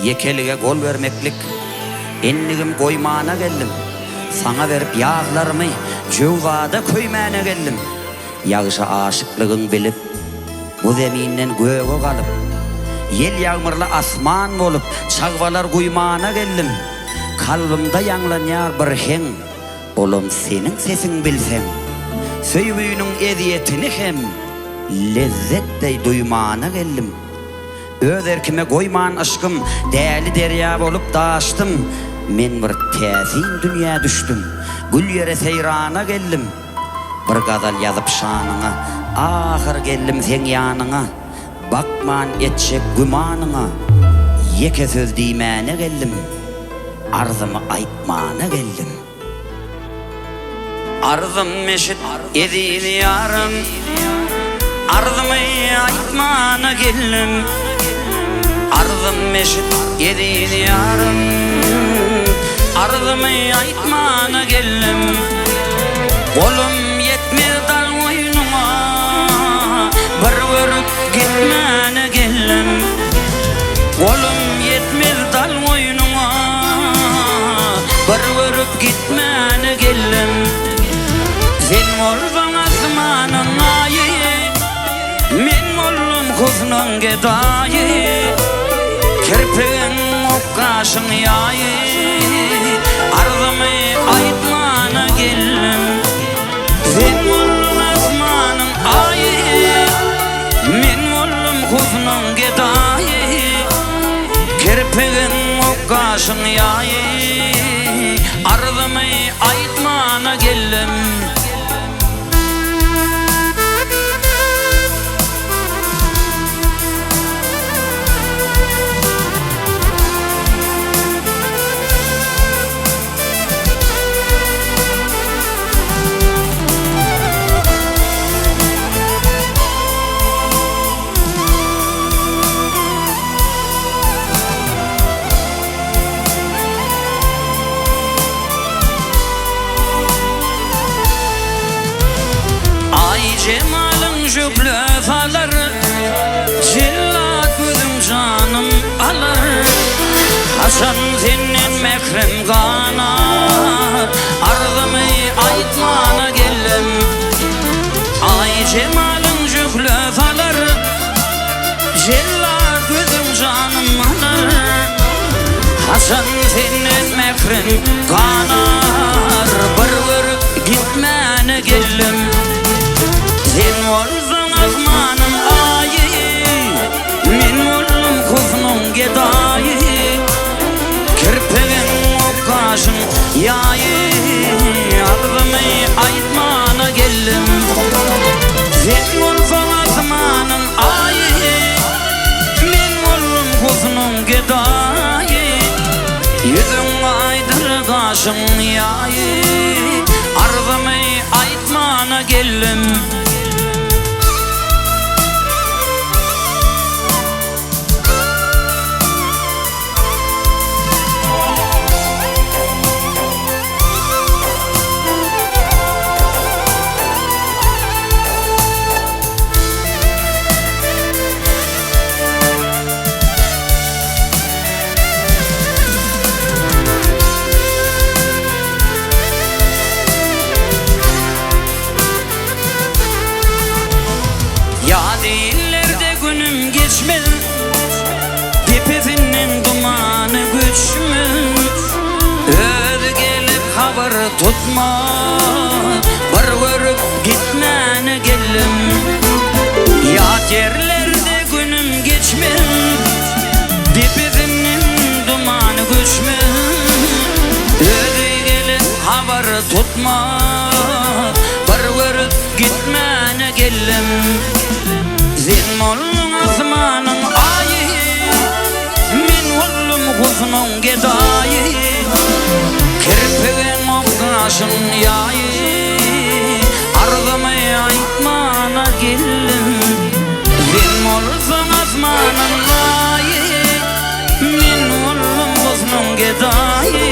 yekelige gol vermeklik. Enligim koymana geldim. Sana verip yağlarımı cüvada köymana geldim. Yağışa aşıklığın bilip, bu zeminden göğe kalıp, yel yağmurla asman olup, çağvalar kuymana geldim. Kalbimde yanlanýar bir hen, olum senin sesin bilsen. Söýbüýüniň eziyetini hem lezzetdey duymana geldim. Öz erkime koyman aşkım, däli derya bolup daştım. Men bir täsin dünýä düşdüm, gül ýere seýrana geldim. Bir gazal ýazyp şanyňa, ahir geldim sen ýanyňa. Bakman etjek gümanyňa, ýeke söz diýmäne geldim. Arzymy aýtmana geldim. Arzym meşit edil ýarym, arzymy aýtmana geldim. Arzym meşit edil ýarym, arzymy aýtmana geldim. Golum yetmez dal oýnuňa, bir görüp gitmäne geldim. Golum yetmez dal oýnuňa, bir görüp gitmäne geldim. Sen bolsaň asmanyň aýy, men boldum kuzynyň gedaýy. Kirpigiň okkaşyň ýaý, arzymy aýtmana geldim. Sen boldum asmanyň aýy, men boldum kuzynyň gedaýy. Kirpigiň okkaşyň ýaý, arzymy aýtmana geldim. Cemalyň jüplü falar, jillat gözüm janym alar. Hasan senden mehrim ganar, arzymy aýtmana geldim. Ay cemalyň jüplü falar, jillat gözüm janym alar. Hasan senden mehrim ganar, bir görüp gitmäne geldim. Sen bolsaň asmanyň aýy, men boldum kuzynyň gedaýy. Kirpigiň okkaşyň ýaý, arzymy aýtmana geldim. Sen bolsaň asmanyň aýy, men boldum kuzynyň gedaýy. Ýüzüň aýdyr gaşyň ýaý, arzymy aýtmana geldim. Dillerde günüm geçmez, tepesinden dumanı göçmez. Öz gelip haber tutma, bir görüp gitmäne geldim. Yat yerlerde günüm geçmez, tepesinden dumanı göçmez. Öz gelip haber tutma, bir görüp gitmäne geldim. Sen boldum asmanyň aýy, men boldum kuzynyň gedaýy. Kirpigiň okkaşyň ýaý, arzymy aýtmana geldim. Sen bolsaň asmanyň aýy, men boldum kuzynyň gedaýy.